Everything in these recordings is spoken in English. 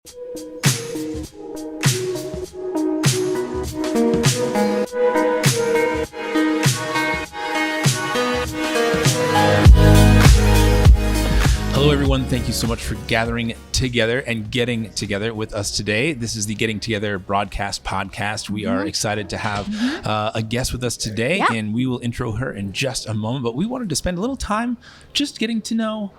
Hello, everyone. Thank you so much for gathering together and getting together with us today. This is the Getting Together broadcast podcast. We are excited to have a guest with us today, and we will intro her in just a moment. But we wanted to spend a little time just getting to know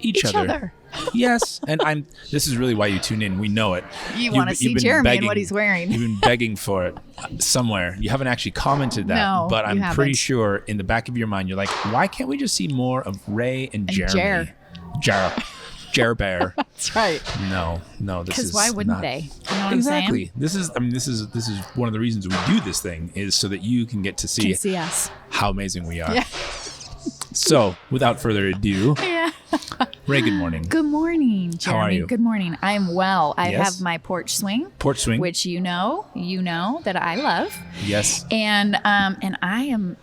each other. Yes, and this is really why you tune in. We know it. You want to see Jeremy and what he's wearing. You've been begging for it somewhere. You haven't actually commented that, but I'm pretty sure in the back of your mind, you're like, why can't we just see more of Ray and Jeremy? Jer Bear. That's right. No, this is because why wouldn't not, they? You know what I'm saying? This is one of the reasons we do this thing, is so that you can get to see us. How amazing we are. Yeah. So, without further ado, Ray, good morning. Good morning, Jeremy. How are you? Good morning. I'm well. I have my porch swing, which you know that I love. Yes. And I am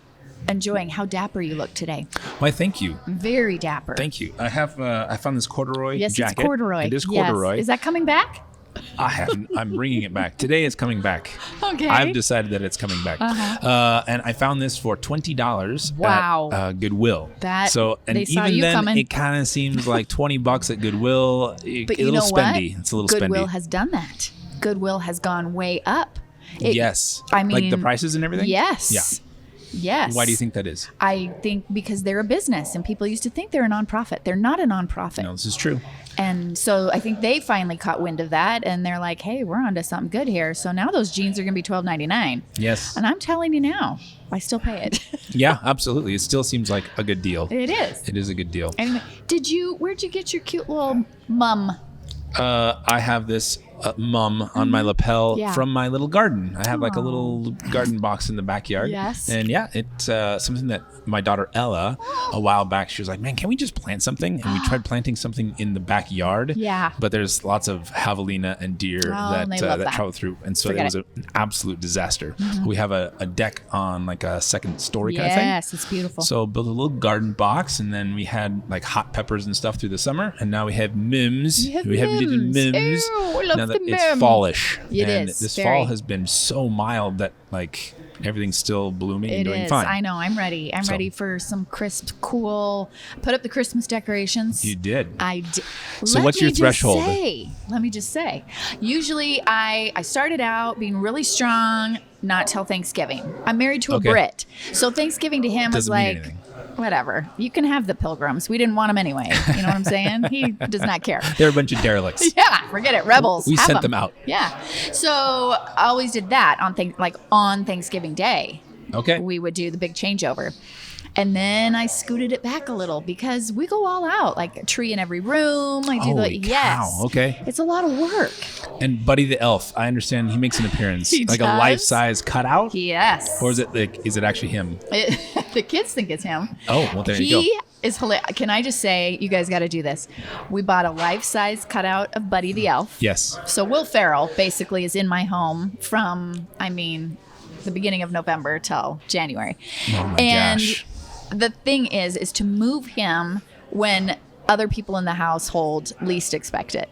enjoying how dapper you look today. Why, thank you. Very dapper. Thank you. I have I found this corduroy jacket. Yes, it's corduroy. It is corduroy. Yes. Is that coming back? I haven't. I'm bringing it back. Today it's coming back. Okay. I've decided that it's coming back. And I found this for $20 at Goodwill. It kind of seems like $20 at Goodwill. But you know spendy. What? It's a little Goodwill spendy. Goodwill has done that. Goodwill has gone way up. Yes. I mean, like the prices and everything? Yes. Yeah. Yes. Why do you think that is? I think because they're a business and people used to think they're a nonprofit. They're not a nonprofit. No, this is true. And so I think they finally caught wind of that and they're like, hey, we're onto something good here. So now those jeans are going to be $12.99. Yes. And I'm telling you now, I still pay it. Yeah, absolutely. It still seems like a good deal. It is. It is a good deal. Anyway, where'd you get your cute little mum? I have this mum on my lapel from my little garden. I have like a little garden box in the backyard. Yes. And it's something that my daughter Ella, a while back, she was like, man, can we just plant something? And we tried planting something in the backyard. Yeah. But there's lots of javelina and deer that travel through. And so it was an absolute disaster. We have a deck on like a second story kind of thing. Yes, it's beautiful. So built a little garden box, and then we had like hot peppers and stuff through the summer. And now we have mims. We have little mims. Ew, I love the it's fallish. It and is. This fall has been so mild that like everything's still blooming and doing fine. I know. I'm ready. I'm ready for some crisp, cool. Put up the Christmas decorations. You did. I did. So what's your threshold? Let me just say. Usually I started out being really strong, not till Thanksgiving. I'm married to a Brit. So Thanksgiving to him was like, whatever. You can have the Pilgrims. We didn't want them anyway. You know what I'm saying? He does not care. They're a bunch of derelicts. Yeah, forget it. Rebels. We sent them out. Yeah. So I always did that on Thanksgiving Day. Okay. We would do the big changeover. And then I scooted it back a little because we go all out, like a tree in every room. I do cow. Okay. It's a lot of work. And Buddy the Elf, I understand he makes an appearance. He like does? A life-size cutout? Yes. Or is it actually him? The kids think it's him. Oh, well, there you go. He is hilarious. Can I just say, you guys got to do this. We bought a life-size cutout of Buddy the Elf. Yes. So Will Ferrell basically is in my home from, the beginning of November till January. Oh my gosh. The thing is to move him when other people in the household least expect it.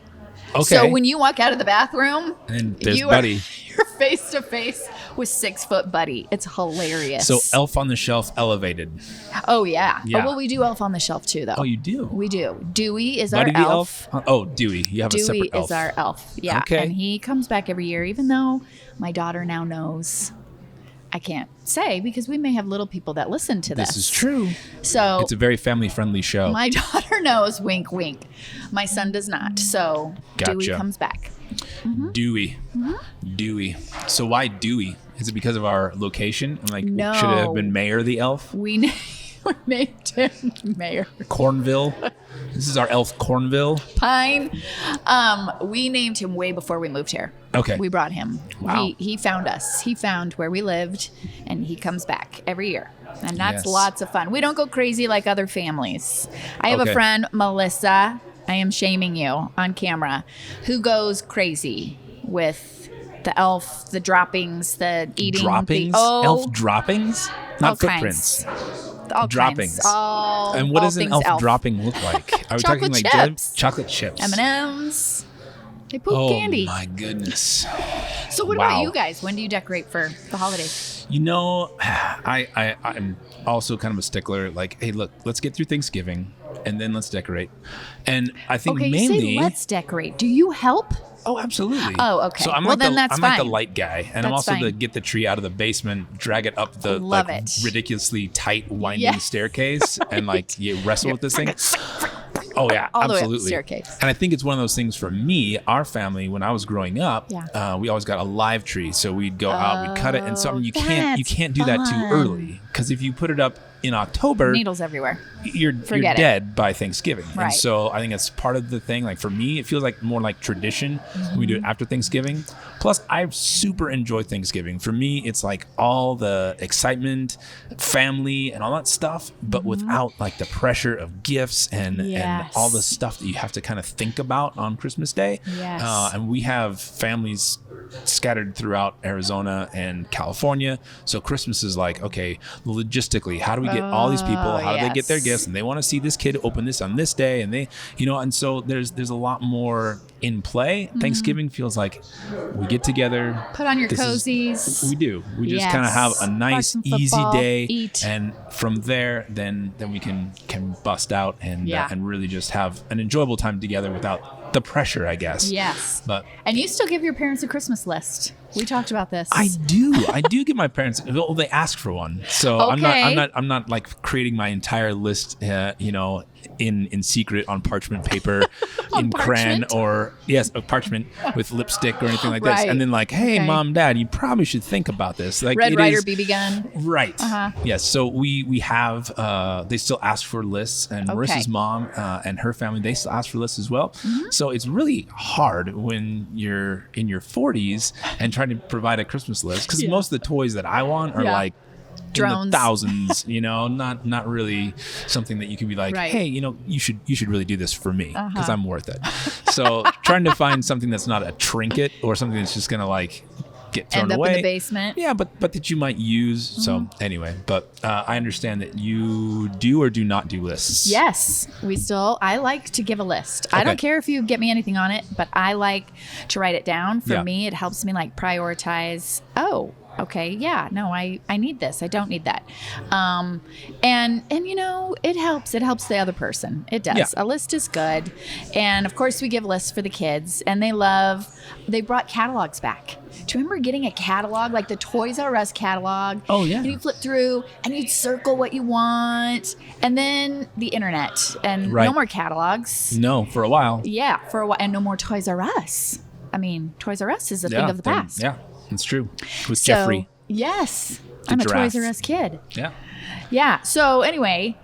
Okay. So when you walk out of the bathroom, and there's Buddy. You're face to face with 6-foot Buddy. It's hilarious. So Elf on the Shelf elevated. Oh yeah. Oh, well, we do Elf on the Shelf too, though. Oh, you do? We do. Dewey is Buddy our the elf. Oh, Dewey. You have a separate elf. Dewey is our elf. Yeah. Okay. And he comes back every year, even though my daughter now knows. I can't say because we may have little people that listen to this. This is true. So it's a very family-friendly show. My daughter knows, wink, wink. My son does not. So Dewey comes back. Mm-hmm. Dewey. Mm-hmm. Dewey. So why Dewey? Is it because of our location? No. Should it have been Mayor the Elf? We named him Mayor. Cornville. This is our elf, Cornville. Pine. We named him way before we moved here. Okay. We brought him. Wow. He found us. He found where we lived, and he comes back every year. And that's lots of fun. We don't go crazy like other families. I have a friend, Melissa, I am shaming you on camera, who goes crazy with the elf, the droppings, the eating. Droppings? Elf droppings? Not footprints. All droppings. Kinds. And what does an elf dropping look like? Are we talking like chips. Chocolate chips? M&Ms. They poop candy. Oh my goodness. So what about you guys? When do you decorate for the holidays? You know, I'm also kind of a stickler. Like, hey, look, let's get through Thanksgiving and then let's decorate. And I think mainly, you say let's decorate. Do you help? Oh, absolutely. Oh, okay. So I'm like the light guy, and I'm also fine. the get the tree out of the basement, drag it up the ridiculously tight winding staircase, and like you wrestle with this thing. Oh yeah, all absolutely. The way up the staircase. And I think it's one of those things for me. Our family, when I was growing up, we always got a live tree, so we'd go out, we'd cut it, and so you can't do that too early, because if you put it up in October, needles everywhere. You're dead by Thanksgiving. Right. And so I think that's part of the thing. Like for me, it feels like more like tradition. We do it after Thanksgiving. Plus, I super enjoy Thanksgiving. For me, it's like all the excitement, family, and all that stuff, but without like the pressure of gifts and all the stuff that you have to kind of think about on Christmas Day. Yes. And we have families scattered throughout Arizona and California. So Christmas is like, okay, logistically, how do we get all these people? How do they get their gifts? And they want to see this kid open this on this day. And they, and so there's a lot more in play. Thanksgiving feels like we get together. Put on your cozies. We do. We just kind of have a nice, easy day. Eat. And from there, then we can bust out and really just have an enjoyable time together without the pressure, I guess. Yes. And you still give your parents a Christmas list. We talked about this. I do give my parents. Well, they ask for one, so I'm not like creating my entire list, in secret on parchment paper, in crayon or parchment with lipstick or anything like this. And then like, hey, mom, dad, you probably should think about this. Like Red Ryder BB gun. Right. Yes. So we have. They still ask for lists, and Marissa's mom and her family, they still ask for lists as well. So it's really hard when you're in your 40s and trying to provide a Christmas list, because most of the toys that I want are like drones in the thousands, not really something that you can be like, hey, you should really do this for me because I'm worth it. So trying to find something that's not a trinket or something that's just gonna like get thrown away in the basement. Yeah, but that you might use. So anyway, but I understand that you do or do not do lists. Yes, I like to give a list. I don't care if you get me anything on it, but I like to write it down. For me, it helps me like prioritize. Okay, yeah, no, I need this. I don't need that. And it helps. It helps the other person. It does. Yeah. A list is good. And of course we give lists for the kids, and they brought catalogs back. Do you remember getting a catalog, like the Toys R Us catalog? Oh, yeah. And you flip through and you'd circle what you want, and then the internet, and no more catalogs. No, for a while. Yeah, for a while. And no more Toys R Us. I mean, Toys R Us is a thing of the past. Yeah. It's true. With Jeffrey. Yes. I'm a Toys R Us kid. Yeah. Yeah. So anyway,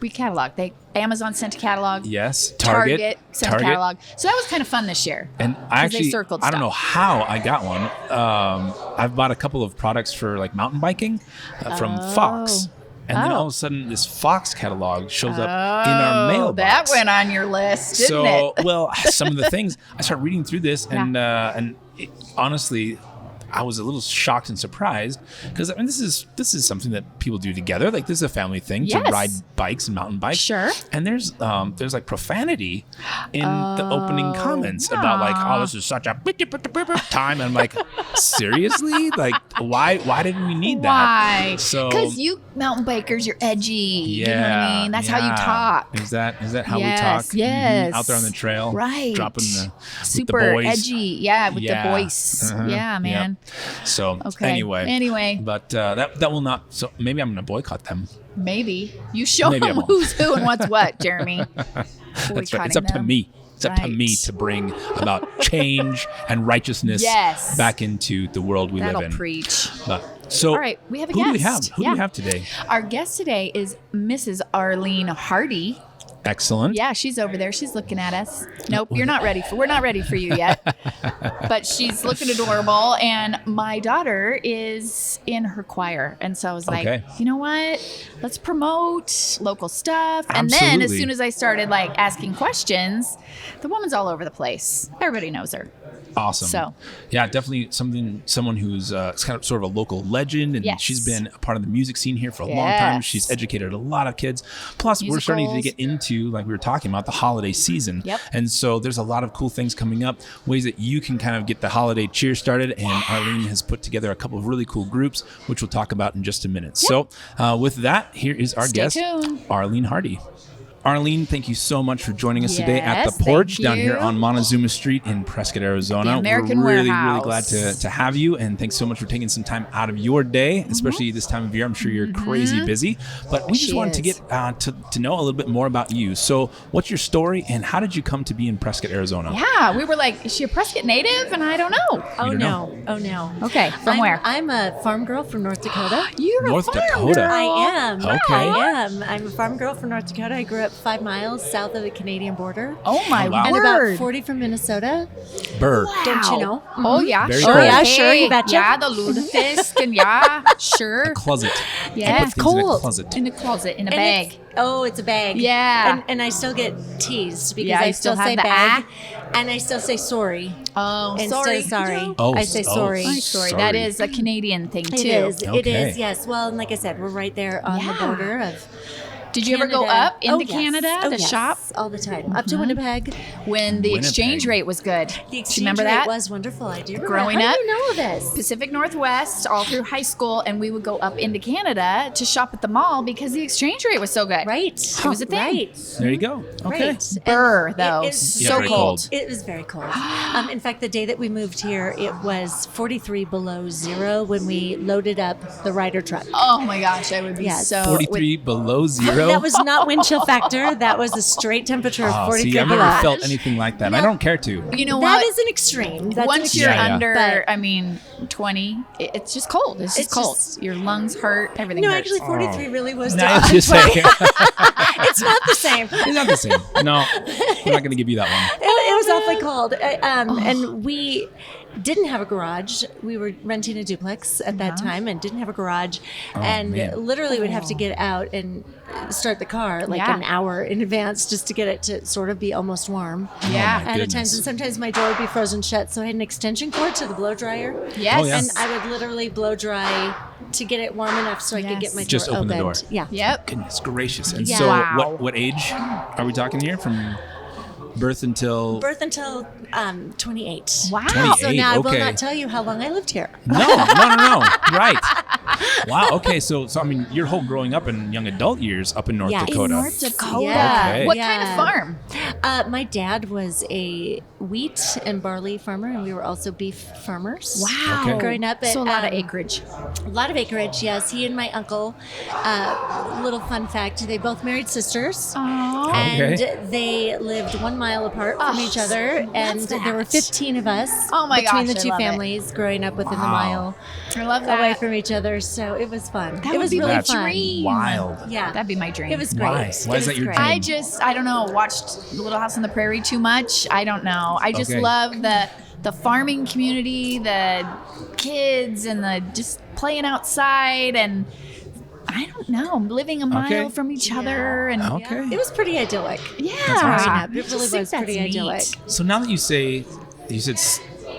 we catalog. Amazon sent a catalog. Yes. Target sent a catalog. So that was kind of fun this year. And I don't know how I got one. I've bought a couple of products for like mountain biking from Fox. And then all of a sudden, this Fox catalog shows up in our mailbox. That went on your list, didn't it? Well, some of the things, I started reading through this, and honestly, I was a little shocked and surprised, because this is something that people do together. Like, this is a family thing to ride bikes and mountain bikes. Sure. And there's like profanity in the opening comments about like, oh, this is such a time. And I'm like, seriously? Like, why didn't we need that? Why? So because you mountain bikers, you're edgy. You know what I mean? That's how you talk. Is that how we talk? Yes. Out there on the trail, right? Dropping super with the boys. edgy. Yeah, with the voice. Yeah, man. Yep. So anyway, but that will not. So maybe I'm going to boycott them. Maybe you show them who's who and what's what, Jeremy. That's right. It's up to me. It's up to me to bring about change and righteousness back into the world we live in. That'll preach. So, all right, we have a guest. Who do we have today? Our guest today is Mrs. Arlene Hardy. Excellent. Yeah, she's over there. She's looking at us. Nope, we're not ready for you yet. But she's looking adorable. And my daughter is in her choir. And so I was like, you know what? Let's promote local stuff. And then as soon as I started like asking questions, the woman's all over the place. Everybody knows her. Awesome. So, yeah, definitely someone who's kind of sort of a local legend, and she's been a part of the music scene here for a long time. She's educated a lot of kids. Plus, we're starting to get into into, like we were talking about, the holiday season. Yep. And so there's a lot of cool things coming up, ways that you can kind of get the holiday cheer started. And Arlene has put together a couple of really cool groups, which we'll talk about in just a minute. Yep. So with that, here is our guest, tuned. Arlene Hardy. Arlene, thank you so much for joining us today at the porch down here on Montezuma Street in Prescott, Arizona. The American We're really Warehouse. glad to have you, and thanks so much for taking some time out of your day, especially this time of year. I'm sure you're crazy busy, but we just wanted to get to know a little bit more about you. So what's your story, and how did you come to be in Prescott, Arizona? Yeah, we were like, is she a Prescott native? And I don't know. Oh, know. no. Okay, from where? I'm a farm girl from North Dakota. You're North a farm Dakota. girl. I am. Okay. I am. I'm a farm girl from North Dakota. I grew up 5 miles south of the Canadian border. Oh my wow. And word. about 40 from Minnesota. Bird. Don't you know? Oh yeah, Very sure. cold. Yeah, sure, you betcha. Yeah, the lutefisk and yeah, sure. Closet. Yeah. Put things in a cold. closet. In the closet, in a And bag. it's a bag. Yeah. And I still get teased because Yeah, I you still still have say the bag. And I still say sorry. Oh, Instead sorry. of sorry. Oh, I say oh. sorry. I'm sorry. That is a Canadian thing too. It is. It Okay. is, yes. Well, and like I said, we're right there on the Yeah. border of Did you ever go Canada. up into Oh, yes. Canada Oh, to yes. shop all the time? Up to Winnipeg. when the exchange Winnipeg. rate was good? The Do exchange you remember rate that? was wonderful. I do remember. Growing How up? do you know this? Pacific Northwest all through high school, and we would go up into Canada to shop at the mall because the exchange rate was so good. Right. It was a thing. Right. There you go. Okay. Right. Burr, And though. it is Yeah, So very cold. cold. It was very cold. In fact, the day that we moved here, it was 43 below zero when we loaded up the Ryder truck. Oh my gosh, I would be Yes. so 43 below zero. That was not wind chill factor. That was a straight temperature of Oh, 43 see, I've below. never felt anything like that. I don't care to. You know That what? is an extreme. That's Once an you're extreme. Yeah, yeah. under, But- I mean, 20, it's just cold. It's just It's cold. just- Your lungs hurt. Everything No, hurts. actually, 43 really was No, it's to just 20. saying. It's not the same. It's not the same. No, we're not going to give you that one. It was awfully cold. And we didn't have a garage. We were renting a duplex at that time and didn't have a garage. and man. literally would have to get out and start the car like Yeah. an hour in advance just to get it to sort of be almost warm. Yeah. my At goodness. times, and sometimes my door would be frozen shut, so I had an extension cord to the blow dryer. Yes. Oh, yeah. And I would literally blow dry to get it warm enough so I could get my door Just open the door. Yeah. Yep. Goodness gracious. And Yeah. so Wow. what age are we talking here? From birth until... Birth until 28. Wow. 28. So now I will Okay. not tell you how long I lived here. No. Right. Wow. Okay. So I mean, your whole growing up in young adult years up in North Yeah. In Dakota. North Dakota. Yeah. Okay. What Yeah. kind of farm? My dad was a wheat and barley farmer, and we were also beef farmers. Wow. Okay. Growing up, So a lot of acreage. A lot of acreage, yes. He and my uncle. Little fun fact: they both married sisters. Oh. And Okay. they lived 1 mile apart from Oh, each other, and love there were that. 15 of us Oh my between gosh, the I two love it. families growing up within the Wow. mile I love that. away from each other. So it was fun. That it would was be really my That's fun. dream. wild. Yeah, That'd be my dream. it was great. Why? It Why is that was your great. dream? I don't know, watched Little House on the Prairie too much. I don't know. I just Okay. love the farming community, the kids, and the just playing outside, and I don't know, living a mile Okay. from each Yeah. other, and Okay. It was pretty idyllic. yeah, awesome. It I really just was think that's pretty neat. idyllic. So now that you said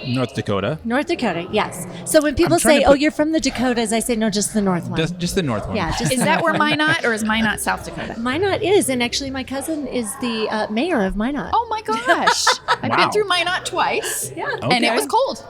North Dakota, North Dakota, yes. So when people I'm trying say, to "Oh, put- you're from the Dakotas," I say, "No, just the north one." just the north one. Yeah, just Is the that north where one. Minot, or is Minot South Dakota? Minot is, and actually, my cousin is the mayor of Minot. Oh my gosh! I've Wow. been through Minot twice. Yeah. And it Okay. was cold.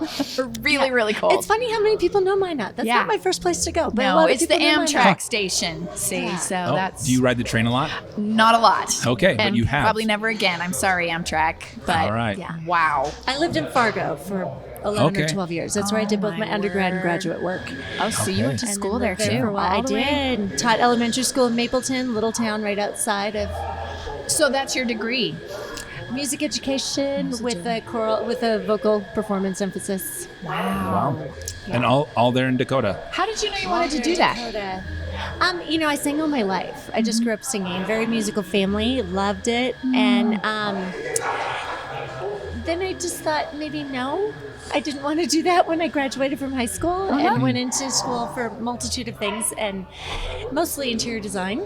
really, really cold. It's funny how many people know Minot. That's Yeah. not my first place to go. But a No, lot of it's the people know Amtrak Minot. station. See, Yeah. so Oh, that's do you ride the train a lot? not a lot. Okay, but and you have. probably never again. I'm sorry, Amtrak. But All right. Yeah. wow. I lived in Fargo for 11 Okay. or 12 years. That's where I did Oh, both my my undergrad and word. graduate work. Oh, so you Okay. went to And school then there lived too? For a while. all I the way? did. And taught elementary school in Mapleton, little town right outside of So that's your degree. music education with a choral, with a vocal performance emphasis. Wow. And all there in Dakota. How did you know you wanted to do that? Dakota. I sang all my life. I just grew up singing. Very musical family, loved it, and then I just thought maybe no, I didn't want to do that when I graduated from high school and went into school for a multitude of things and mostly interior design.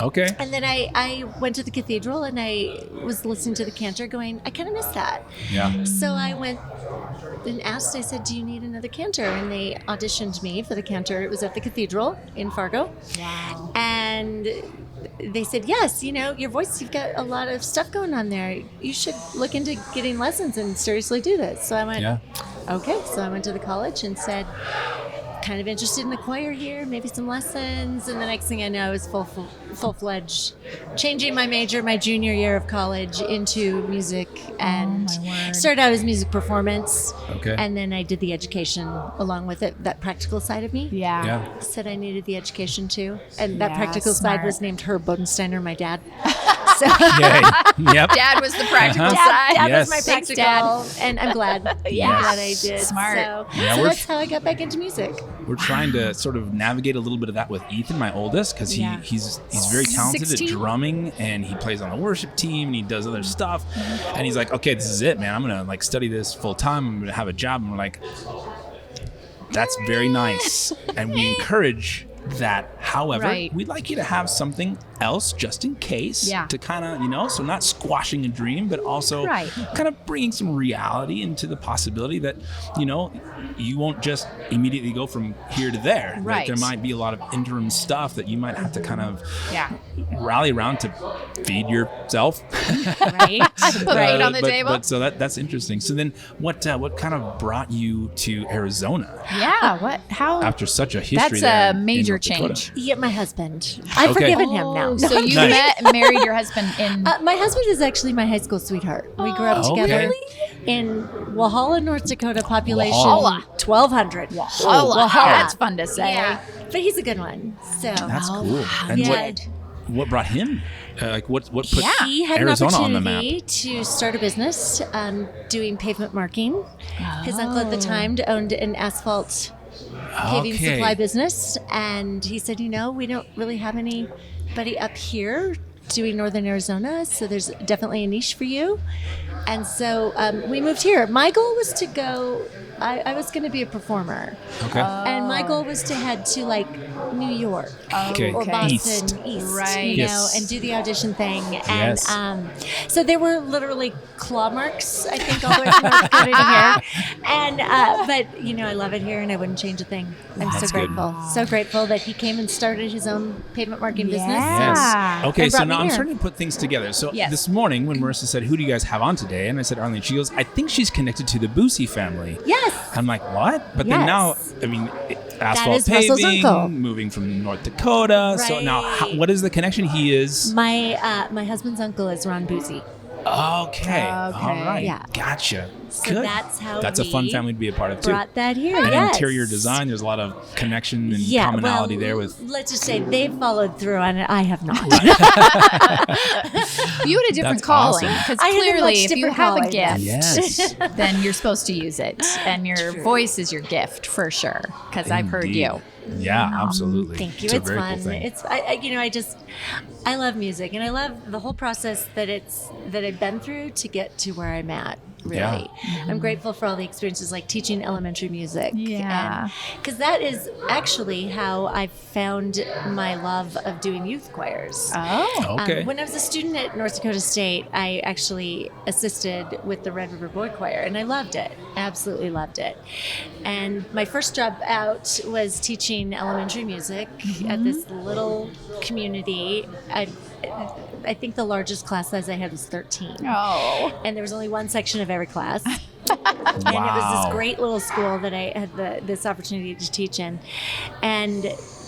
Okay. And then I went to the cathedral and I was listening to the cantor going, I kind of miss that. Yeah. So I went and asked, I said, do you need another cantor? And they auditioned me for the cantor. It was at the cathedral in Fargo. Wow. And they said, yes, your voice, you've got a lot of stuff going on there. You should look into getting lessons and seriously do this. So I went, okay. So I went to the college and said, kind of interested in the choir here, maybe some lessons. And the next thing I know, I was full-fledged, changing my major my junior year of college into music, and started out as music performance. Okay. And then I did the education along with it, that practical side of me. Yeah. Said I needed the education too. And that practical side was named Herb Bodensteiner, my dad. So Yep. Dad was the practical side. Dad Yes. was my Thanks, practical, Dad. and I'm glad. I'm glad I did. Smart. So Yeah, that's how I got back into music. We're trying to sort of navigate a little bit of that with Ethan, my oldest, because he's very talented 16? at drumming, and he plays on the worship team, and he does other stuff. And he's like, okay, this is it, man. I'm gonna like study this full time. I'm gonna have a job. And we're like, that's very nice, and we encourage that. However, we'd like you to have something else just in case to kind of, so not squashing a dream, but also kind of bringing some reality into the possibility that, you won't just immediately go from here to there. Like, there might be a lot of interim stuff that you might have to kind of rally around to feed yourself. Right on the table. But so that's interesting. So then what kind of brought you to Arizona? Yeah. How? After such a history That's a in major North Dakota? change. Yeah, my husband. I've forgiven him now. So you met and married your husband in... my husband is actually my high school sweetheart. We grew up together in Walhalla, North Dakota, population Walhalla. 1,200. Walhalla. That's fun to say. Yeah, but he's a good one. So That's cool. And what brought him? What put he had Arizona an on the map? opportunity to start a business doing pavement marking. His uncle at the time owned an asphalt paving supply business, and he said, we don't really have anybody up here doing Northern Arizona, so there's definitely a niche for you. And so we moved here. My goal was to go, I was going to be a performer. Okay. And my goal was to head to like New York or Boston East, and do the audition thing. And so there were literally claw marks, I think, all the way from North Dakota to here. And but I love it here, and I wouldn't change a thing. I'm so grateful, so grateful that he came and started his own pavement marking business. Yes. Okay, so now I'm here. starting to put things together. So this morning, when Marissa said, "Who do you guys have on today?" and I said, "Arlene," she goes, "I think she's connected to the Boosie family." Yes. I'm like, what? But then now, I mean, asphalt paving, moving from North Dakota. So now, what is the connection? He is my husband's uncle is Ron Boosie. Okay. All right. Yeah. Gotcha. So Good. That's a fun family to be a part of too. Brought that here. And yes. interior design, there's a lot of connection and commonality there with. Let's just say they've followed through on it. I have not. You had a different calling because clearly, if you have a gift, yes, then you're supposed to use it, and your voice is your gift for sure. Because I've heard you. Yeah, absolutely. Thank you. It's fun. Cool thing. It's I love music, and I love the whole process that I've been through to get to where I'm at. Really, I'm grateful for all the experiences like teaching elementary music. Yeah, because that is actually how I found my love of doing youth choirs. Oh, okay. When I was a student at North Dakota State, I actually assisted with the Red River Boy Choir, and I loved it. Absolutely loved it. And my first job out was teaching elementary music at this little community. I think the largest class size I had was 13. Oh. And there was only one section of every class. And it was this great little school that I had this opportunity to teach in. And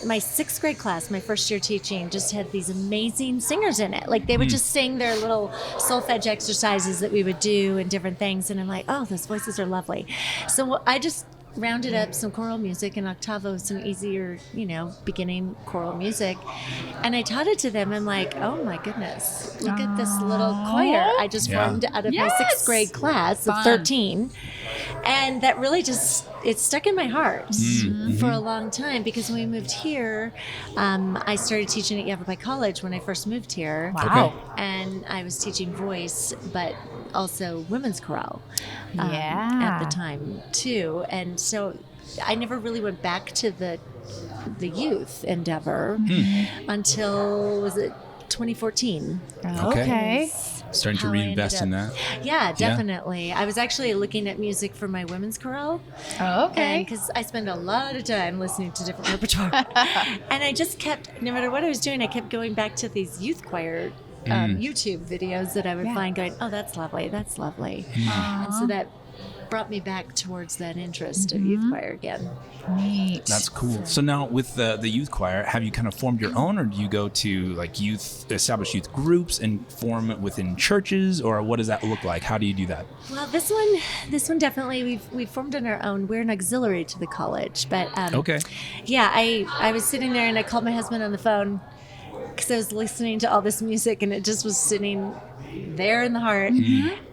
my 6th grade class, my first year teaching, just had these amazing singers in it. Like they would just sing their little solfege exercises that we would do and different things. And I'm like, oh, those voices are lovely. So I just rounded up some choral music and octavo, some easier, beginning choral music. And I taught it to them. I'm like, oh my goodness, look at this little choir I just formed out of my 6th grade class of 13. And that really it stuck in my heart for a long time, because when we moved here, I started teaching at Yavapai College when I first moved here. Wow. Okay. And I was teaching voice, but also women's chorale at the time too. And so I never really went back to the youth endeavor until, was it 2014? Okay. starting to reinvest in that. Yeah, definitely. I was actually looking at music for my women's choral. Oh, okay. Because I spend a lot of time listening to different repertoire. And I just kept, no matter what I was doing, I kept going back to these youth choir YouTube videos that I would find going, oh, that's lovely, that's lovely. And so that brought me back towards that interest of youth choir again. Neat. That's cool. So now with the youth choir, have you kind of formed your own, or do you go to like established youth groups and form it within churches, or what does that look like? How do you do that? Well, this one definitely we've formed on our own. We're an auxiliary to the college, but Okay. Yeah, I was sitting there and I called my husband on the phone because I was listening to all this music and it just was sitting there in the heart.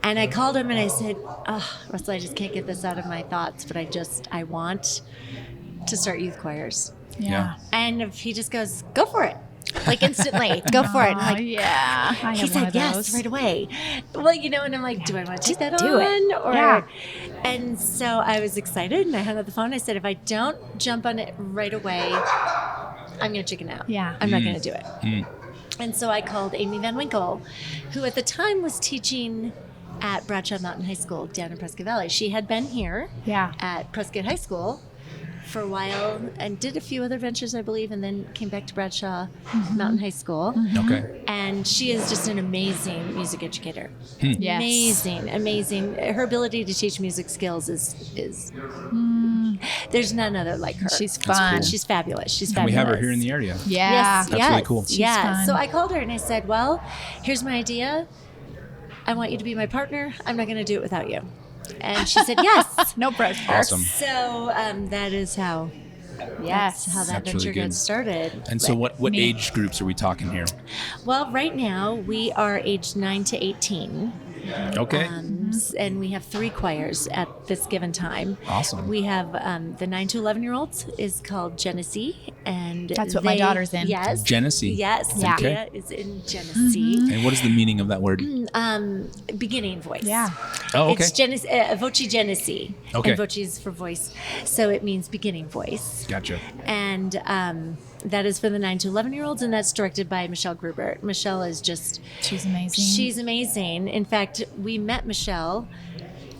And I called him and I said, oh, Russell, I just can't get this out of my thoughts, but I want to start youth choirs. Yeah. And if he just goes, go for it. Like instantly, go for it. I'm like, yeah. I he have one said of yes those. right away. Well, and I'm like, do I want to take that do on? it. Or, Yeah. And so I was excited and I hung up the phone. I said, if I don't jump on it right away, I'm going to chicken out. Yeah. I'm not going to do it. And so I called Amy Vanwinkle, who at the time was teaching at Bradshaw Mountain High School down in Prescott Valley. She had been here at Prescott High School for a while and did a few other ventures, I believe, and then came back to Bradshaw Mountain High School. Okay. And she is just an amazing music educator. Yes. Amazing. Her ability to teach music skills is there's none other like her. She's fun. cool. She's fabulous. She's And fabulous. we have her here in the area. Yeah. That's really cool. Yeah. fun. So I called her and I said, well, here's my idea. I want you to be my partner. I'm not going to do it without you. And she said, yes. No pressure. Awesome. So that is how Yes. how that That's venture really good. got started. And so what Neat. age groups are we talking here? Well, right now we are aged 9 to 18. Okay. And we have 3 choirs at this given time. Awesome. We have the 9 to 11-year-olds is called Genesee, and That's what my daughter's in. Yes, Genesee. Yes, Yeah. Sophia is in Genesee. And what is the meaning of that word? Beginning voice. Yeah. Oh, okay. It's Voce Genesee. Okay. And Voce is for voice, so it means beginning voice. Gotcha. And that is for the 9 to 11-year-olds, and that's directed by Michelle Gruber. Michelle is just She's amazing. She's amazing. In fact, we met Michelle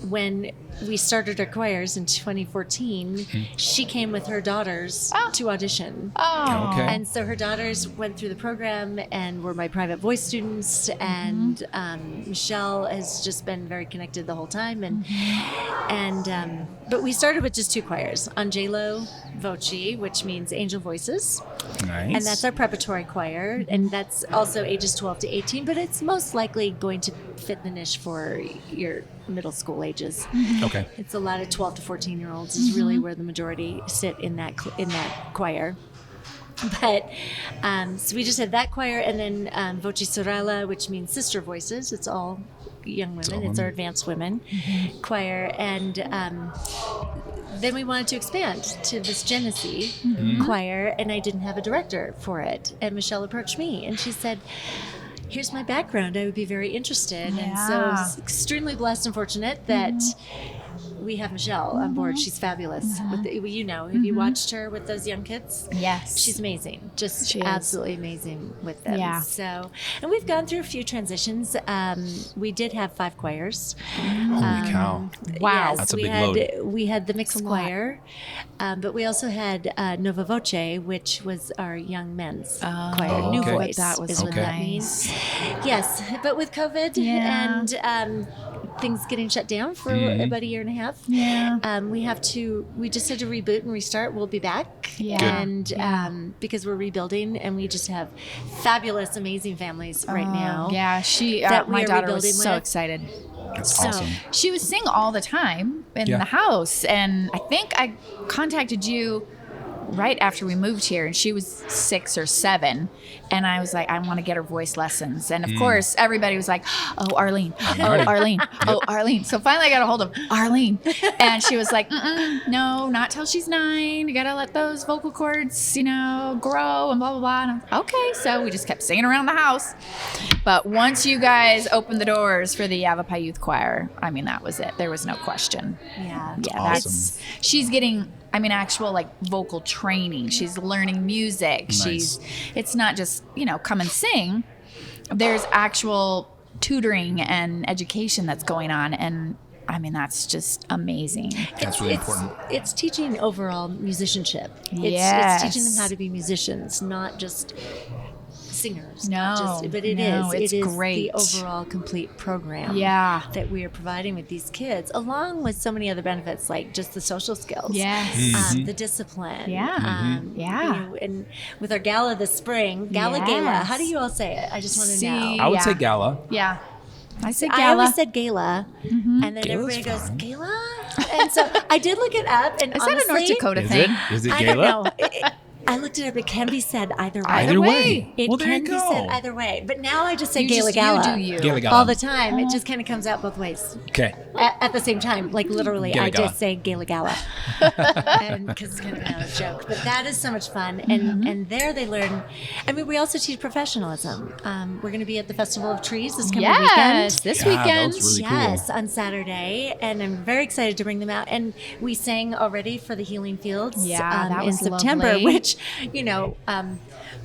when we started our choirs in 2014. She came with her daughters to audition. Oh. Okay. And so her daughters went through the program and were my private voice students. And Michelle has just been very connected the whole time. But we started with just 2 choirs, Angelo Voce, which means angel voices. Nice. And that's our preparatory choir, and that's also ages 12 to 18, but it's most likely going to fit the niche for your middle school ages. Okay. It's a lot of 12 to 14-year-olds is really where the majority sit in that choir. But so we just had that choir, and then Voce Sorella, which means sister voices. It's all young women. It's our advanced women choir, and then we wanted to expand to this Genesee choir, and I didn't have a director for it. And Michelle approached me, and she said, here's my background. I would be very interested. And so I was extremely blessed and fortunate that we have Michelle on board. She's fabulous. Have you watched her with those young kids? Yes. She's amazing. Just She is. absolutely amazing with them. Yeah. So, and we've gone through a few transitions. We did have 5 choirs. Holy cow. Wow. Yes, That's a we big had, load. We had the mixed a lot. choir, but we also had Nova Voce, which was our young men's choir. New okay. voice That was is what that means. Yes, but with COVID and things getting shut down for about a year and a half, we just had to reboot and restart. We'll be back. Yeah. Good. And because we're rebuilding, and we just have fabulous, amazing families right now. Yeah, that we my are daughter was rebuilding so with. excited. That's So- awesome. She would sing all the time in Yeah. the house, and I think I contacted you right after we moved here, and she was 6 or 7, and I was like, I want to get her voice lessons. And of course, everybody was like, oh, Arlene, oh, Arlene, oh, Arlene. So finally I got a hold of Arlene, and she was like, no, not till she's 9. You got to let those vocal cords, grow and blah, blah, blah. And I'm like, okay. So we just kept singing around the house. But once you guys opened the doors for the Yavapai Youth Choir, I mean, that was it. There was no question. Yeah. Yeah, Awesome. she's getting, actual vocal training. She's learning music. Nice. It's not just, come and sing. There's actual tutoring and education that's going on. And I mean, that's just amazing. That's really important. It's teaching overall musicianship. Yes. It's teaching them how to be musicians, not just singers. But it is great. The overall complete program that we are providing with these kids, along with so many other benefits like just the social skills, the discipline, and with our gala this spring, Gala. How do you all say it? I just want to know. I would say Gala. Yeah. I said Gala. I always said Gala, and then Gala's everybody goes, fine. Gala? And so I did look it up, and Is honestly, that a North Dakota thing? Is it I Gala? don't know. I looked it up. It can be said either way. Either way. It Well, there can you be go. said either way. But now I just say You Gala just- Gala. you do you. Gala Gala. All the time. It just kind of comes out both ways. Okay. At the same time. Like literally, Gala I Gala. just say Gala Gala. Because it's kind of a joke. But that is so much fun. And there they learn. I mean, we also teach professionalism. We're going to be at the Festival of Trees this coming weekend. This Yeah, that weekend. looks really cool. Yes, on Saturday, and I'm very excited to bring them out. And we sang already for the Healing Fields that in was September, lovely. which,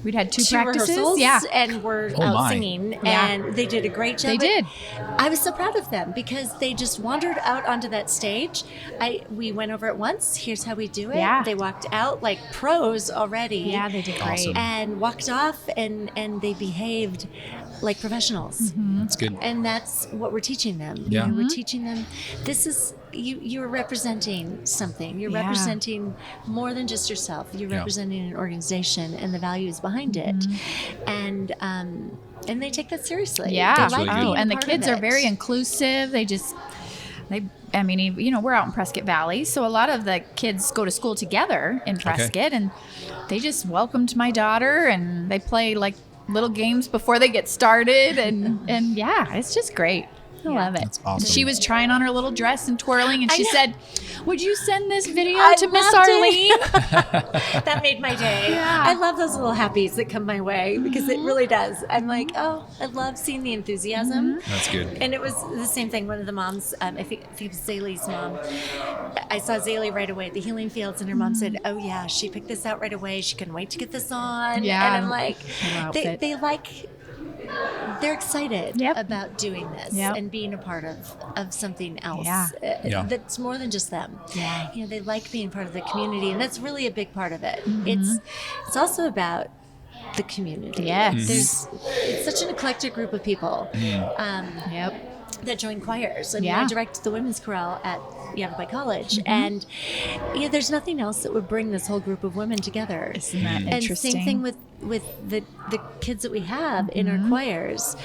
We'd had two rehearsals, practices. and we're Oh, out my. singing, Yeah. and they did a great job. They did. I was so proud of them because they just wandered out onto that stage. We went over it once. Here's how we do it. Yeah. They walked out like pros already. Yeah, they did great. Awesome. And walked off, and they behaved like professionals. That's good. And that's what we're teaching them. Yeah. We're teaching them this is you're representing something. You're Yeah. representing more than just yourself. You're Yeah. representing an organization and the values behind it. And they take that seriously. Yeah. They That's like really good. being a And the part kids of are it. very inclusive. I mean, we're out in Prescott Valley, so a lot of the kids go to school together in Prescott, and they just welcomed my daughter, and they play like little games before they get started, and yeah, it's just great. I love it. That's awesome. She was trying on her little dress and twirling, and she said, "Would you send this video I to Miss loved Arlene?" it. That made my day. Yeah. I love those little happies that come my way because it really does. I'm like, oh, I love seeing the enthusiasm. That's good. And it was the same thing. One of the moms, I think it was Zaylee's mom. I saw Zaylee right away at the Healing Fields, and her mom said, "Oh yeah, she picked this out right away. She couldn't wait to get this on." Yeah. And I'm like, Her they outfit. they're excited Yep. about doing this Yep. and being a part of something else Yeah. Yeah. that's more than just them. Yeah. They like being part of the community, and that's really a big part of it. It's also about the community. Yes. It's such an eclectic group of people Yep. that join choirs, and Yeah. I direct the women's chorale at Yavapai College, and there's nothing else that would bring this whole group of women together. Isn't that And interesting? same thing with the kids that we have in our choirs.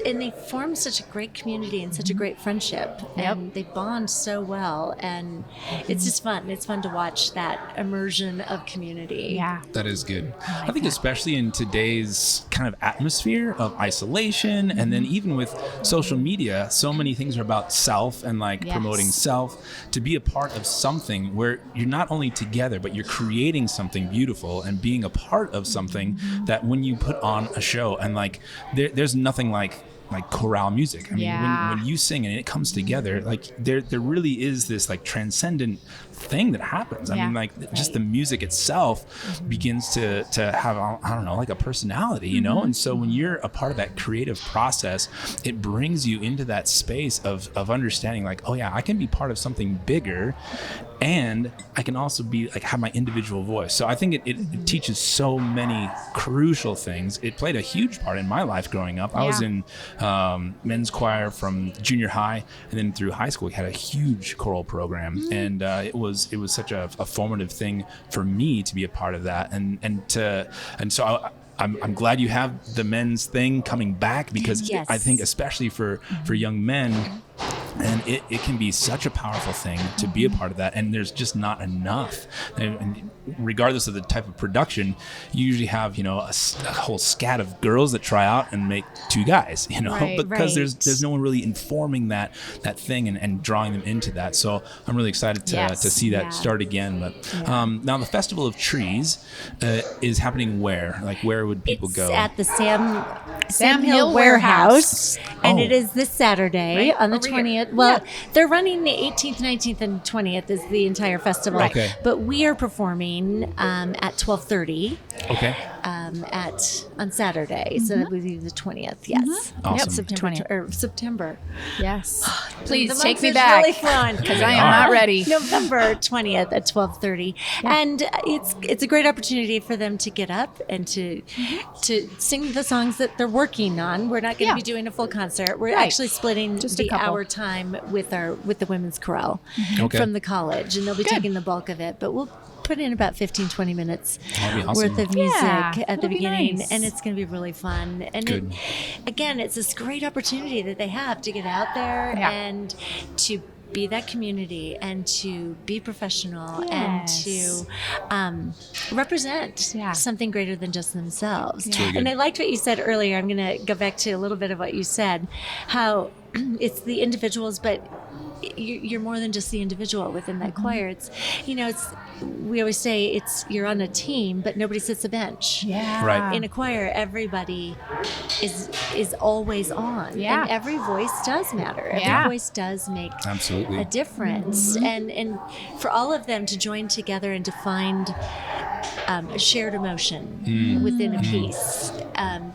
And they form such a great community and such a great friendship, and they bond so well, and it's just fun. It's fun to watch that immersion of community. Yeah. That is good. I think that. especially in today's kind of atmosphere of isolation, and then even with social media, so many things are about self and like Yes. promoting self. To be a part of something where you're not only together, but you're creating something beautiful and being a part of something that when you put on a show, and like there's nothing like chorale music. I mean, Yeah. when you sing and it comes together, like there really is this like transcendent thing that happens. I Yeah. mean, like just the music itself begins to have, I don't know, like a personality, you know? And so when you're a part of that creative process, it brings you into that space of understanding like, oh yeah, I can be part of something bigger, and I can also be like have my individual voice. So I think it teaches so many crucial things. It played a huge part in my life growing up. I was Yeah. in men's choir from junior high, and then through high school we had a huge choral program, and it was such a formative thing for me to be a part of that, and so I'm glad you have the men's thing coming back, because Yes. I think especially for young men, and it can be such a powerful thing to be a part of that, and there's just not enough. And regardless of the type of production, you usually have a whole scat of girls that try out and make two guys, Right, because right. there's no one really informing that thing and drawing them into that. So I'm really excited to Yes. see that Yeah. start again. But now the Festival of Trees is happening where? Like where would people It's go? at the Sam Sam Hill Hill Warehouse, and Oh. it is this Saturday Right, on the over here. 20th. Well, they're running the 18th, 19th, and 20th is the entire festival. Right. Okay. But we are performing at 12:30. Okay. on Saturday. So that would be the 20th. Yes. Awesome. September. Yes. Please The take months me is back really fun because I am not ready. November 20th at 12:30, and it's a great opportunity for them to get up and to sing the songs that they're working on. We're not going to be doing a full concert. We're actually splitting Just the a couple. hour time with the women's chorale Okay. from the college, and they'll be taking the bulk of it. But we'll put in about 15-20 minutes That'd be awesome. worth of music Yeah, at that'll the be beginning, nice. and it's going to be really fun. And Good. again, it's this great opportunity that they have to get out there and to be that community and to be professional and to represent something greater than just themselves. really good. And I liked what you said earlier. I'm going to go back to a little bit of what you said, how it's the individuals, but you're more than just the individual within that choir. It's, we always say you're on a team, but nobody sits a bench. Yeah. Right. In a choir, everybody is always on. Yeah. And every voice does matter. Every Yeah. voice does make Absolutely. a difference. And for all of them to join together and to find a shared emotion within a piece,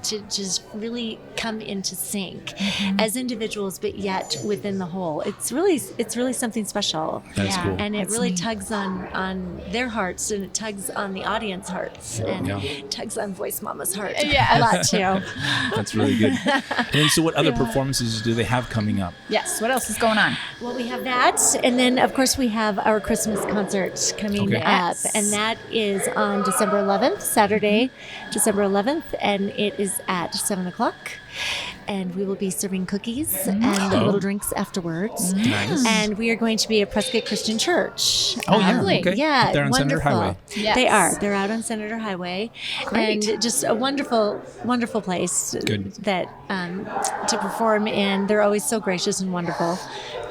to just really come into sync as individuals, but yet within the whole. It's really something special. That's cool. And it That's really neat. tugs on their hearts, and it tugs on the audience hearts, and tugs on Voice Mama's heart a lot too. That's really good. And then, so what other performances do they have coming up? Yes. What else is going on? Well, we have that, and then of course we have our Christmas concert coming Okay. up, Yes. and that is on December 11th, Saturday, December 11th, and it is at 7:00. And we will be serving cookies and little drinks afterwards. Nice. And we are going to be at Prescott Christian Church. Oh, yeah. Lovely. Okay. Yeah, They're on wonderful. Senator Highway. Yes. They are. They're out on Senator Highway, Great. and just a wonderful, wonderful place Good. that to perform in. They're always so gracious and wonderful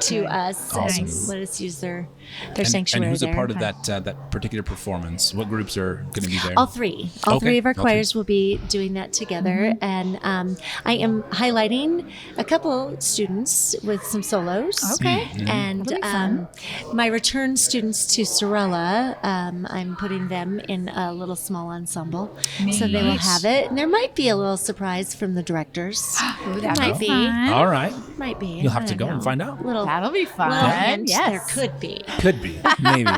to us, Awesome. and let us use their And sanctuary. who's a there. part of that particular performance? What groups are going to be there? All three. All Okay. three of our Okay. choirs will be doing that together. And I am highlighting a couple students with some solos. Okay. And That'll be fun. my return students to Sorella, I'm putting them in a little small ensemble. So they will Nice. have it. And there might be a little surprise from the directors. Ooh, There that'll might be. fun. All right. Might be. You'll have I to don't go and know. find out. That'll be fun. Little hint, Yes. there could be. Could be. Maybe.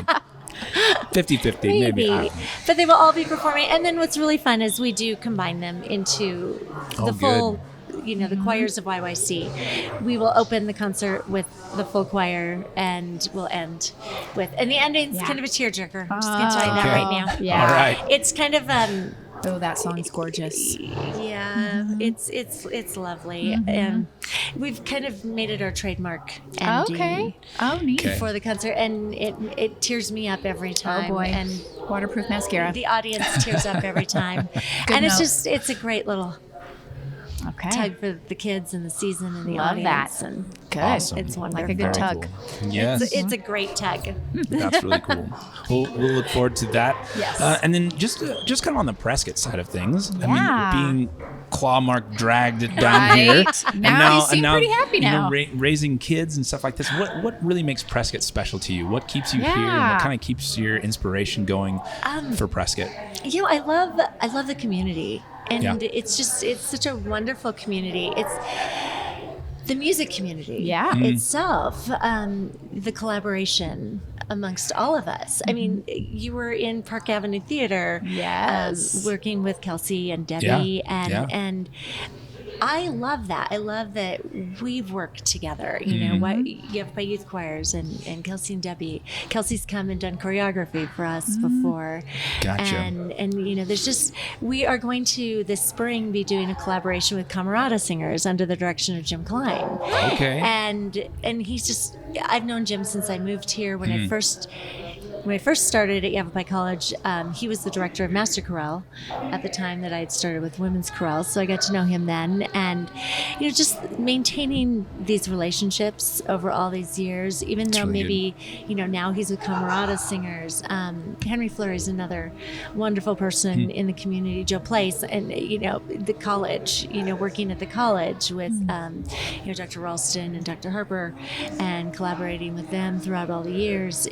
50-50. Maybe. I don't know. But they will all be performing. And then what's really fun is we do combine them into the full, the choirs of YYC. We will open the concert with the full choir, and we'll end with, and the ending's kind of a tearjerker. I'm just going to tell you that Okay. right now. Yeah. All right. It's kind of, Oh, that song's gorgeous. it's lovely. And we've kind of made it our trademark ending. Okay. Oh, neat. Okay. For the concert, and it tears me up every time. Oh boy. And Waterproof mascara. the audience tears up every time. And it's a great little Okay. tug for the kids and the season and the Love audience. that. And Good. Awesome. it's wonderful. Like a good Very tug. cool. Yes. It's a great tug. That's really cool. We'll look forward to that. Yes. And then just kind of on the Prescott side of things. Yeah. I mean, being claw mark dragged it down Right. here. Now you seem pretty happy now. Raising kids and stuff like this. What really makes Prescott special to you? What keeps you here? And Yeah. what kind of keeps your inspiration going for Prescott? I love the community. And it's such a wonderful community. It's the music community itself, the collaboration amongst all of us. I mean, you were in Park Avenue Theater, Yes. working with Kelsey and Debbie, Yeah. and I love that. I love that we've worked together. You have my youth choirs and Kelsey and Debbie. Kelsey's come and done choreography for us before. Gotcha. And there's just, we are going to this spring be doing a collaboration with Camerata Singers under the direction of Jim Klein. Okay. And he's just, I've known Jim since I moved here. When I first started at Yavapai College, he was the director of Master Choral at the time that I had started with Women's Choral. So I got to know him then. And, just maintaining these relationships over all these years, even though really maybe, now he's with Camerata Singers. Henry Fleury is another wonderful person in the community, Joe Place, and, the college, working at the college with, Dr. Ralston and Dr. Harper and collaborating with them throughout all the years.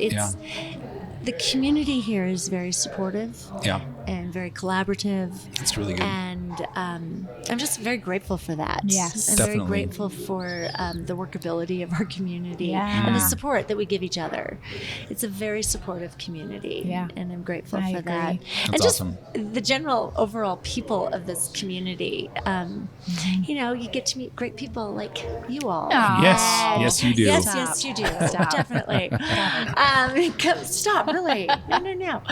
The community here is very supportive. Yeah. and very collaborative. It's really good. And I'm just very grateful for that. Yes. I'm Definitely. very grateful for the workability of our community Yeah. and the support that we give each other. It's a very supportive community. Yeah. And I'm grateful I for agree. that. That's and just awesome. the general overall people of this community. You know, you get to meet great people like you all. Aw. Yes, you do. Yes, you do. Definitely. Stop, really. No.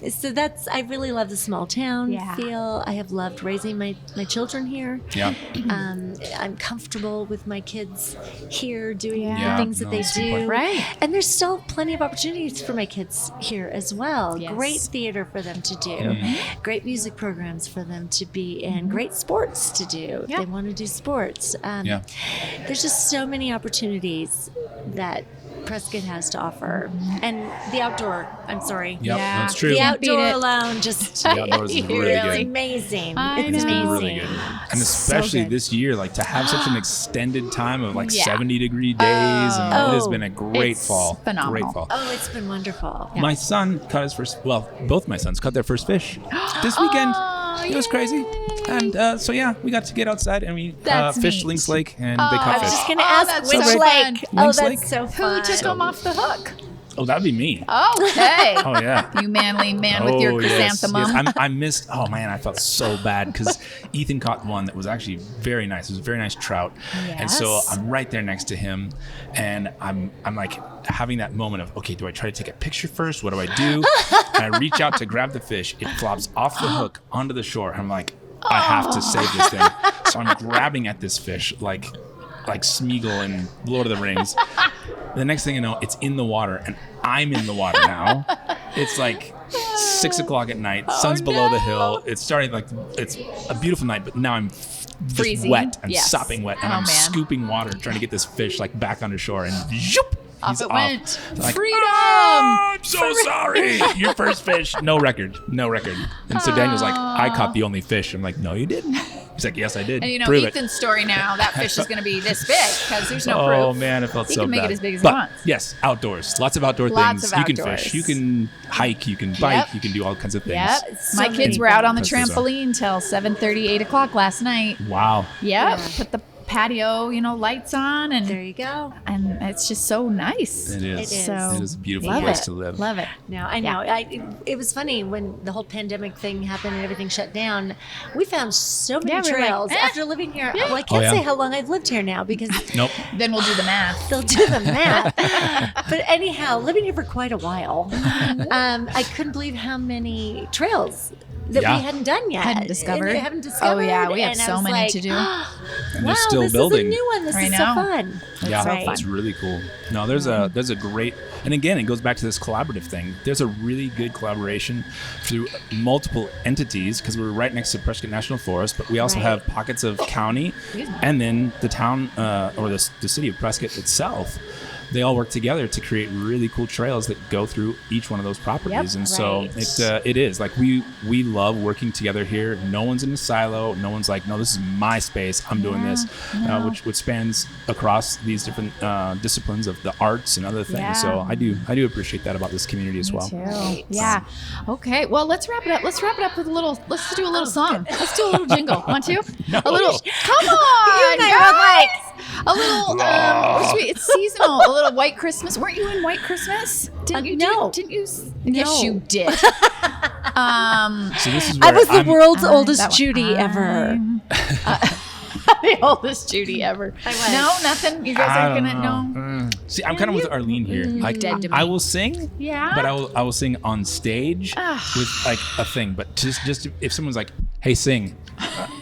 So I really love the small town feel. I have loved raising my children here. Yeah. I'm comfortable with my kids here doing Yeah. the things that they that's a good point. do. Right. And there's still plenty of opportunities for my kids here as well. Yes. Great theater for them to do. Great music programs for them to be in. Great sports to do. Yeah. They want to do sports. There's just so many opportunities that Prescott has to offer. And the outdoor, I'm sorry. Yep, Yeah. that's true. The Can't beat outdoor it. alone just The outdoors is really it's good. amazing. I It's know. amazing. Really good. And especially good. this year, like to have such an extended time of like Yeah. 70-degree days. And it has been a great It's fall. phenomenal. Great fall. Oh, it's been wonderful. My son caught his first, both my sons caught their first fish this weekend. Oh, It was crazy. And so, yeah, we got to get outside and we That's fished neat. Lynx Lake and they I caught was fish. just going to Oh, ask that's which so lake. fun. Oh, Lynx that's Lake? so fun. Who took them off the hook? Oh, that'd be me. Okay. Oh, yeah. You manly man with your chrysanthemum. Yes. I missed. Oh man, I felt so bad because Ethan caught one that was actually very nice. It was a very nice trout, and so Yes. I'm right there next to him, and I'm like having that moment of, okay, do I try to take a picture first? What do I do? And I reach out to grab the fish. It flops off the hook onto the shore. I'm like, I have to save this thing. So I'm grabbing at this fish like Smeagol in Lord of the Rings. The next thing you know, it's in the water, and I'm in the water now. It's like 6 o'clock at night. Sun's below the hill. It's starting it's a beautiful night, but now I'm just Freezing. wet. I'm Yes. sopping wet, and Oh, I'm man. scooping water, trying to get this fish like back onto shore, and zoop, Off he's it off. went. Like, Freedom! "Oh, I'm so sorry. Your first fish, no record. And so Daniel's like, I caught the only fish. I'm like, no, you didn't. He's like, yes, I did. And you know, Prove Ethan's story now, that fish is going to be this big because there's no Oh proof. man, it felt He so can make bad. it as big as he But wants. yes, outdoors, lots of outdoor Lots things. of You can outdoors. fish, you can hike, you can bike, Yep. you can do all kinds of things. Yep. So My many kids were out on the things. That's bizarre. trampoline till 7:30, 8 o'clock last night. Wow. Yep. Yeah. Put the patio, lights on, There and you go. it's just so nice. It is. It is. So It is a beautiful love place it. to live. Love it. No, I know. It was funny when the whole pandemic thing happened and everything shut down. We found so many Yeah, we were like, trails after living here. Well, I can't Oh, yeah. say how long I've lived here now because Nope. Then we'll do the math. they'll do the math. But anyhow, living here for quite a while, I couldn't believe how many trails that Yeah. we hadn't done yet. Hadn't discovered. And haven't discovered. Oh, yeah, we have And I so was many like, to do. And wow, they're still this building. is a new one. This I is know. so fun. Yeah, so fun. it's really cool. No, there's a great, and again, it goes back to this collaborative thing. There's a really good collaboration through multiple entities because we're right next to Prescott National Forest, but we also Right. have pockets of county, and then the town or the city of Prescott itself. They all work together to create really cool trails that go through each one of those properties, Yep, and so right. it is like we love working together here. No one's in a silo. No one's like, no, this is my space. I'm doing this, which spans across these different disciplines of the arts and other things. Yeah. So I do appreciate that about this community as well. Too. Yeah. Okay. Well, let's wrap it up. Let's wrap it up with a little. Let's do a little song. Let's do a little jingle. Want to? A little. Come on, You and I guys. A little. Sweet. It's seasonal. A little White Christmas. Weren't you in White Christmas? Didn't you? no. Didn't you? Yes, you did. So this is I where was the I'm- world's that oldest one. Judy ever. The oldest Judy ever. I was. No, nothing. You guys I aren't don't gonna know. See, I'm kind of with Arlene here. Like, Dead to me. I will sing, Yeah. but I will sing on stage with like a thing. But just if someone's like, "Hey, sing,"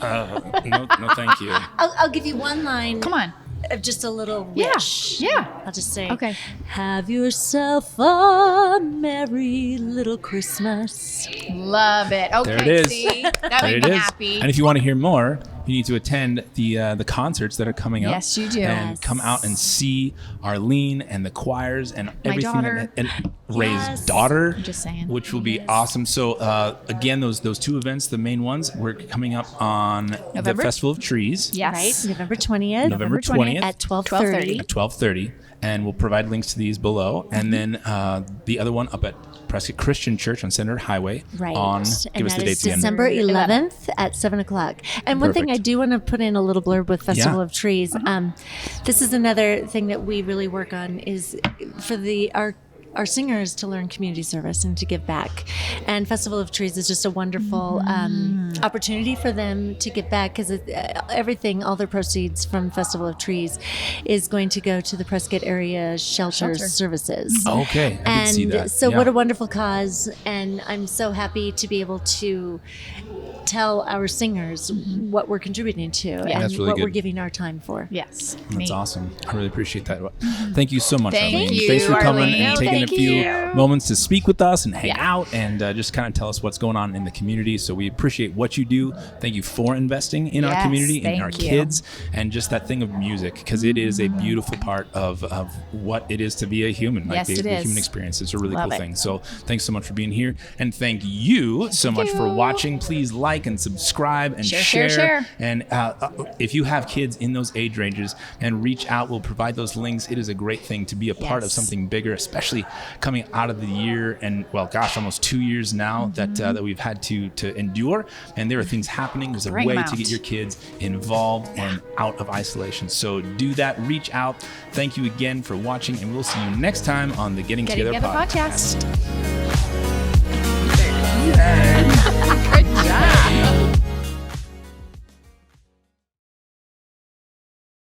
no, thank you. I'll give you one line. Come on. Of just a little Yeah. wish. Yeah. I'll just say, Okay. have yourself a merry little Christmas. Love it. Okay. There it is. See? That There made it me is. happy. And if you want to hear more, you need to attend the concerts that are coming up. Yes, you do. And Yes. come out and see Arlene and the choirs and everything. daughter. And Ray's Yes. daughter. I'm just saying. Which will be Yes. awesome. So again, those two events, the main ones, we're coming up on the November? Festival of Trees. Yes. Right? November 20th. November 20th At 12:30. at 12:30. and we'll provide links to these below. And then the other one up at Prescott Christian Church on Senator Highway. Right. Give us the dates again. December 11th at 7:00. And one thing I do want to put in a little blurb with Festival of Trees. This is another thing that we really work on is for our singers to learn community service and to give back. And Festival of Trees is just a wonderful opportunity for them to give back because all their proceeds from Festival of Trees is going to go to the Prescott area shelter services. Okay, I can see that. So what a wonderful cause. And I'm so happy to be able to tell our singers what we're contributing to and really what good. we're giving our time for. Yes. That's awesome. I really appreciate that. Thank you so much, Thank Arlene. you, Thanks for coming Arlene. and taking a few moments to speak with us and hang out and just kind of tell us what's going on in the community. So we appreciate what you do. Thank you for investing in our community and our kids and just that thing of music, because it is a beautiful part of what it is to be a human. Like the human experience. It's a really cool thing. So thanks so much for being here. And thank you so much for watching. Please like and subscribe and share. And if you have kids in those age ranges, and reach out, we'll provide those links. It is a great thing to be a part of something bigger, especially coming out of the year and almost 2 years now that we've had to endure. And there are things happening. There's a way to get your kids involved and out of isolation. So do that. Reach out. Thank you again for watching, and we'll see you next time on the Getting Together podcast.